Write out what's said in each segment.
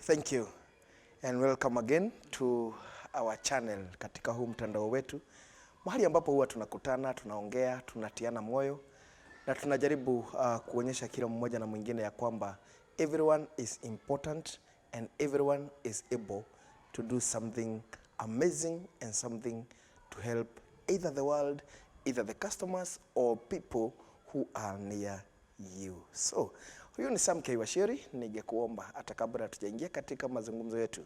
Thank you and welcome again to our channel katika huu mtandao wetu, mahali ambapo huwa tunakutana, tunaongea, tunatiana moyo na tunajaribu kuonyesha kila mmoja na mwingine ya kwamba everyone is important and everyone is able to do something amazing and something to help either the world, either the customers or people who are near you. So huyu ni Sam K. Washiri. Ningekuomba hata kabla tujaingia katika mazungumzo yetu,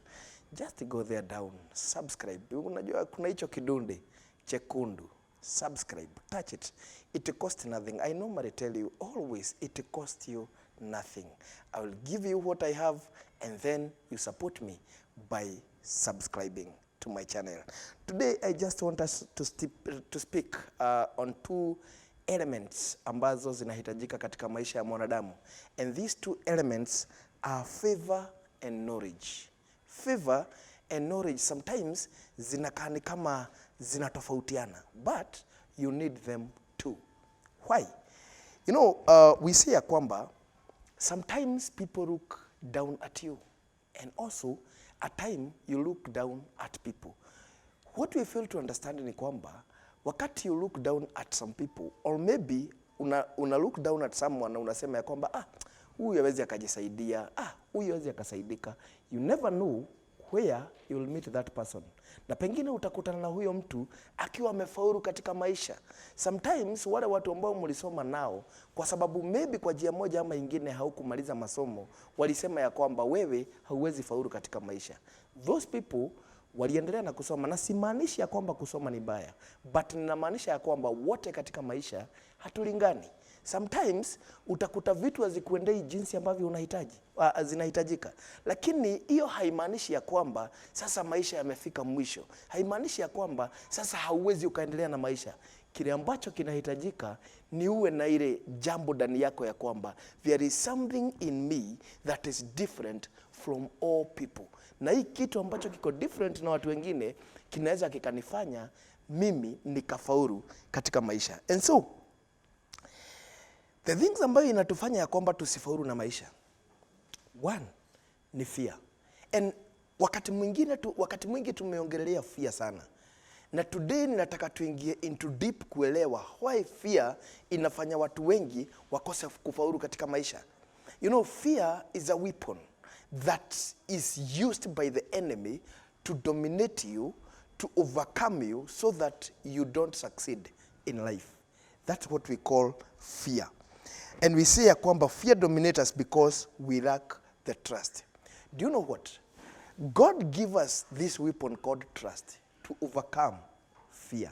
just go there down, subscribe. Unajua kuna hicho kidundi chekundu, subscribe, touch it. It costs nothing. I normally tell you always it costs you nothing. I will give you what I have and then you support me by subscribing to my channel. Today I just want us to speak on two elements ambazo zinahitajika katika maisha ya mwanadamu, and these two elements are favor and knowledge. Favor and knowledge sometimes zinakani kama zinatofautiana, but you need them too. Why? You know, we say ya kwamba sometimes people look down at you, and also at time you look down at people. What we fail to understand ni kwamba wakati you look down at some people, or maybe una look down at someone na unasema ya kwamba huyu hawezi akajisaidia, huyu hawezi akasaidika, you never know where you will meet that person. Na pengine utakutana na huyo mtu akiwa amefaulu katika maisha. Sometimes wale watu ambao mlisoma nao, kwa sababu maybe kwa njia moja ama ingine haukumaliza masomo, walisema ya kwamba wewe hauwezi faulu katika maisha. Those people waliendelea na kusoma, na simaanishi ya kwamba kusoma ni baya, but ninamaanisha ya kwamba wote katika maisha hatulingani. Sometimes utakuta vitu hazikuendei jinsi ambavyo unahitaji, zinahitajika. Lakini hiyo haimaanishi ya kwamba sasa maisha yamefika mwisho. Haimaanishi ya kwamba sasa hauwezi ukaendelea na maisha. Kile ambacho kinahitajika ni uwe na ile jambo ndani yako ya kwamba there is something in me that is different from all people. Na hii kitu ambacho kiko different na watu wengine kinaweza kikanifanya mimi nikafaulu katika maisha. And so the things ambayo inatufanya ya kwamba tusifaulu na maisha, one ni fear. And wakati mwingi tumeongelea fear sana. Na today ninataka tuingie into deep kuelewa why fear inafanya watu wengi wakose kufaulu katika maisha. You know, fear is a weapon that is used by the enemy to dominate you, to overcome you so that you don't succeed in life. That's what we call fear. And we say ya kwamba fear dominates us because we lack the trust. Do you know what? God give us this weapon called trust to overcome fear.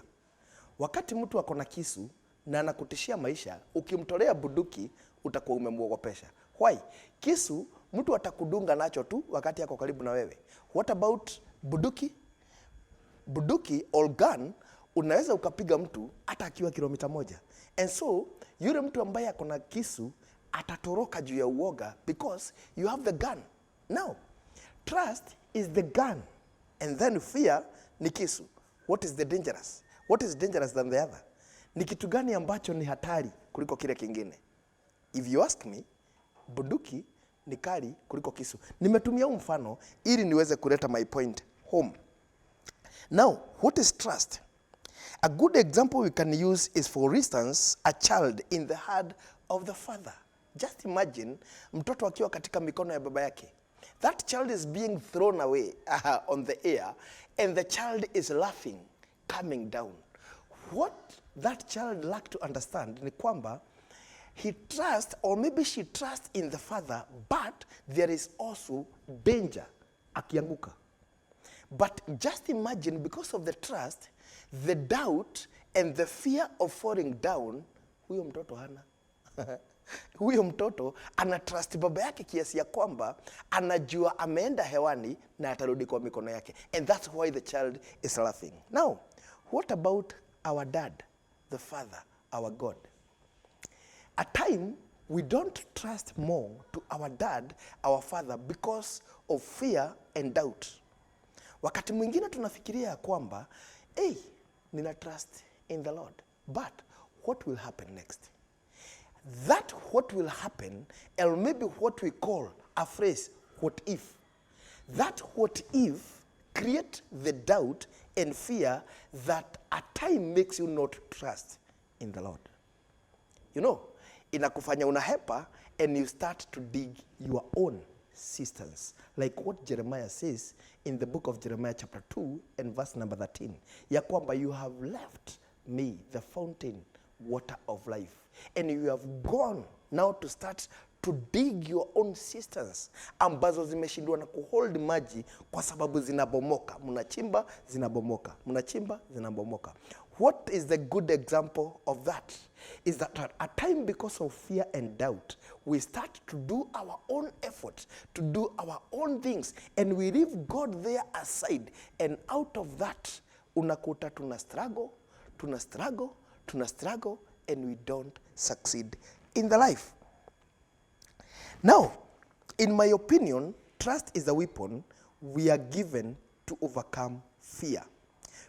Wakati mtu ako na kisu na anakutishia maisha, ukimtolea bunduki utakuwa umemuogopesha. Why? Kisu mtu atakudunga nacho tu wakati yako karibu na wewe. What about bunduki? Bunduki or gun unaweza ukapiga mtu hata akiwa kilomita 1. And so yule mtu ambaye ako na kisu atatoroka juu ya uoga because you have the gun. Now, trust is the gun and then fear ni kisu. What is the dangerous? What is dangerous than the other? Ni kitu gani ambacho ni hatari kuliko kile kingine? If you ask me, bunduki ni kali kuliko kisu. Nimetumia mfano ili niweze kuleta my point home. Now, what is trust? A good example we can use is, for instance, a child in the hand of the father. Just imagine mtoto akiwa katika mikono ya baba yake. That child is being thrown away on the air and the child is laughing, coming down. What that child lack to understand ni kwamba he trusts, or maybe she trusts in the father, but there is also danger akianguka. But just imagine, because of the trust, the doubt and the fear of falling down, huyo mtoto hana. Huyo mtoto ana trust baba yake kiasi ya kwamba anajua ameenda hewani na atarudi kwa mikono yake. And that's why the child is laughing. Now, what about our dad, the father, our God? At time, we don't trust more to our dad, our father, because of fear and doubt. Wakati mwingine tunafikiria ya kwamba, nina trust in the Lord. But what will happen next? That what will happen, or maybe what we call a phrase, what if? That what if create the doubt and fear that at time makes you not trust in the Lord. You know, inakufanya unahepa and you start to dig your own cisterns. Like what Jeremiah says in the book of Jeremiah chapter 2 and verse number 13. Ya kwamba you have left me the fountain water of life. And you have gone now to start to dig your own cisterns ambazo zimeshindwa na kuhold maji kwa sababu zinabomoka. Mnachimba zinabomoka. Mnachimba zinabomoka. What is the good example of that? Is that at a time, because of fear and doubt, we start to do our own effort, to do our own things, and we leave God there aside. And out of that, unakuta tuna struggle, and we don't succeed in the life. Now, in my opinion, trust is a weapon we are given to overcome fear.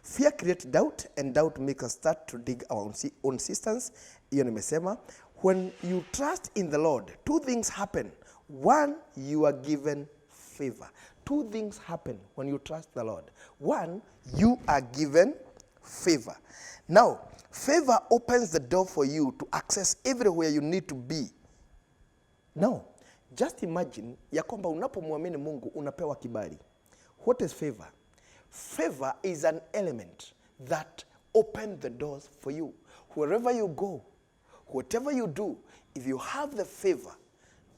Fear creates doubt, and doubt makes us start to dig our own cisterns. Hiyo nimesema. When you trust in the Lord, two things happen. One, you are given favor. Two things happen when you trust the Lord. One, you are given favor. Now, favor opens the door for you to access everywhere you need to be. Now, just imagine ya kwamba unapomwamini Mungu unapewa kibali. What is favor? Favor is an element that opens the doors for you. Wherever you go, whatever you do, if you have the favor,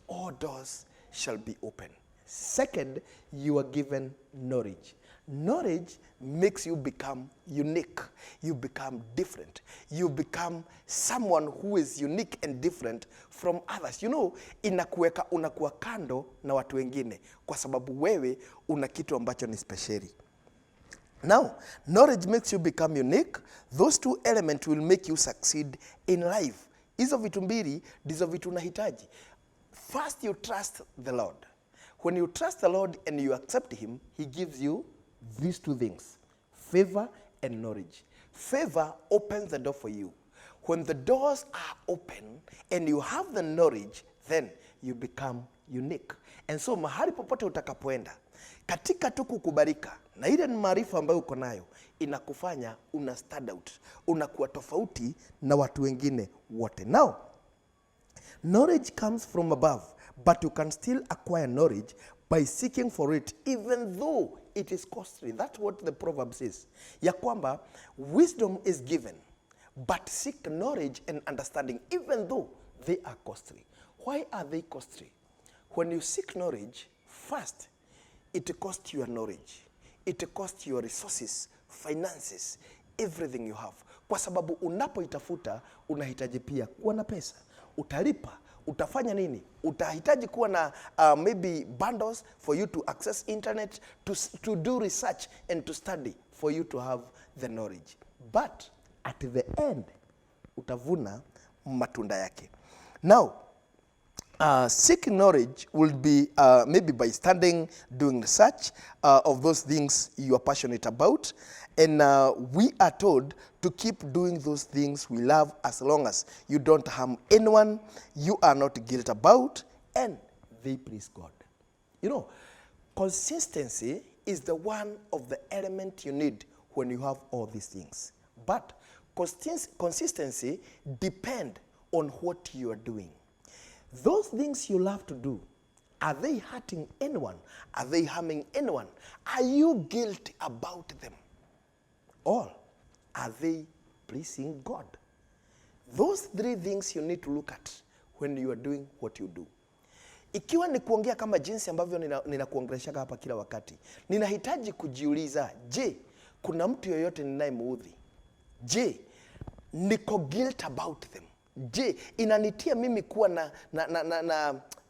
all doors shall be open. Second, you are given knowledge. Knowledge makes you become unique. You become different. You become someone who is unique and different from others. You know, unakuwa kando na watu wengine kwa sababu wewe una kitu ambacho ni speciali. Now, knowledge makes you become unique. Those two elements will make you succeed in life. Hizo vitu mbili ndizo vitu unahitaji. First, you trust the Lord. When you trust the Lord and you accept him, he gives you these two things, favor and knowledge. Favor opens the door for you. When the doors are open and you have the knowledge, then you become unique. And so mahali popote utakapoenda, katika tu kukubalika na ile maarifa ambayo uko nayo, inakufanya una stand out, unakuwa tofauti na watu wengine wote. Now, knowledge comes from above, but you can still acquire knowledge by seeking for it, even though it is costly. That's what the proverb says. Ya kwamba, wisdom is given, but seek knowledge and understanding, even though they are costly. Why are they costly? When you seek knowledge, first, it costs you knowledge. It costs your resources, finances, everything you have. Kwa sababu unapoitafuta, unahitaji pia kuwa na pesa. Utalipa. Utafanya nini? Utahitaji kuwa na maybe bundles for you to access internet, to do research and to study for you to have the knowledge. But at the end, utavuna matunda yake. Now, seeking knowledge will be maybe by studying, doing research of those things you are passionate about. And we are told to keep doing those things we love as long as you don't harm anyone, you are not guilty about, and they please God. You know, consistency is the one of the elements you need when you have all these things. But consistency depends on what you are doing. Those things you love to do, are they hurting anyone? Are they harming anyone? Are you guilty about them? Or are they pleasing God? Those three things you need to look at when you are doing what you do. Ikiwa ni kuongea kama jinsi ambavyo ninakuongeleshaga hapa kila wakati, ninahitaji kujiuliza, je, kuna mtu yoyote ninayemuudhi? Je, niko guilt about them? Je, inanitia mimi kuwa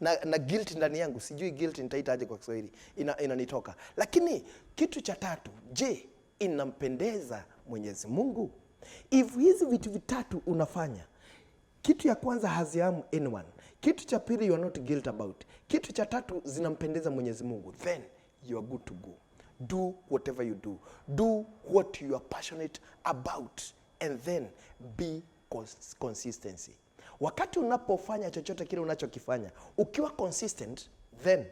na guilt ndani yangu? Sijui guilt nitaitaje kwa Kiswahili. Inanitoka. Lakini kitu cha tatu, je, inampendeza Mwenyezi Mungu? If hizi vitu vitatu unafanya, kitu ya kwanza haziamu anyone, kitu cha pili you are not guilt about, kitu cha tatu zinampendeza Mwenyezi Mungu, then you are good to go. Do whatever you do. Do what you are passionate about, and then be consistency. Wakati unapofanya chochote kile unachokifanya, ukiwa consistent, then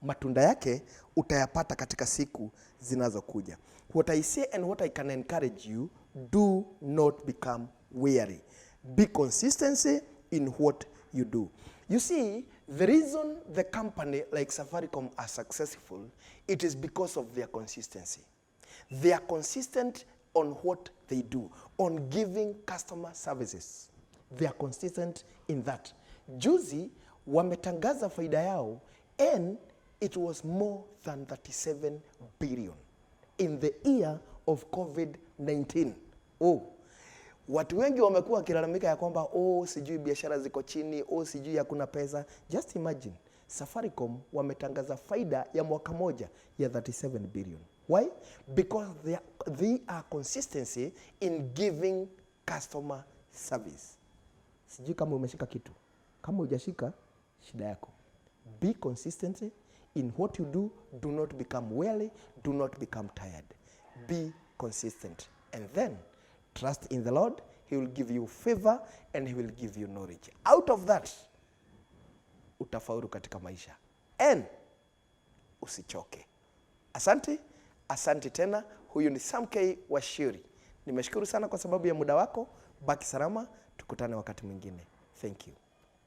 matunda yake utayapata katika siku zinazokuja. What I say and what I can encourage you, do not become weary. Be consistency in what you do. You see, the reason the company like Safaricom are successful, it is because of their consistency. They are consistent on what they do, on giving customer services. They are consistent in that. Juzi wametangaza faida yao and it was more than 37 billion in the year of COVID-19. Watu wengi wamekuwa wakilalamika ya kwamba sijui biashara ziko chini, sijui hakuna pesa. Just imagine, Safaricom wametangaza faida ya mwaka moja ya 37 billion. Why? Because they are consistency in giving customer service. Sijui kama umeshika kitu. Kama hujashika, shida yako. Be consistent in what you do. Do not become weary. Do not become tired. Be consistent. And then, trust in the Lord. He will give you favor and He will give you knowledge. Out of that, utafaulu katika maisha. And usichoke. Asante. Asante tena. Huyu ni Sam K. Washiri. Nimeshukuru sana kwa sababu ya muda wako. Baki salama. Tukutane wakati mwingine. Thank you.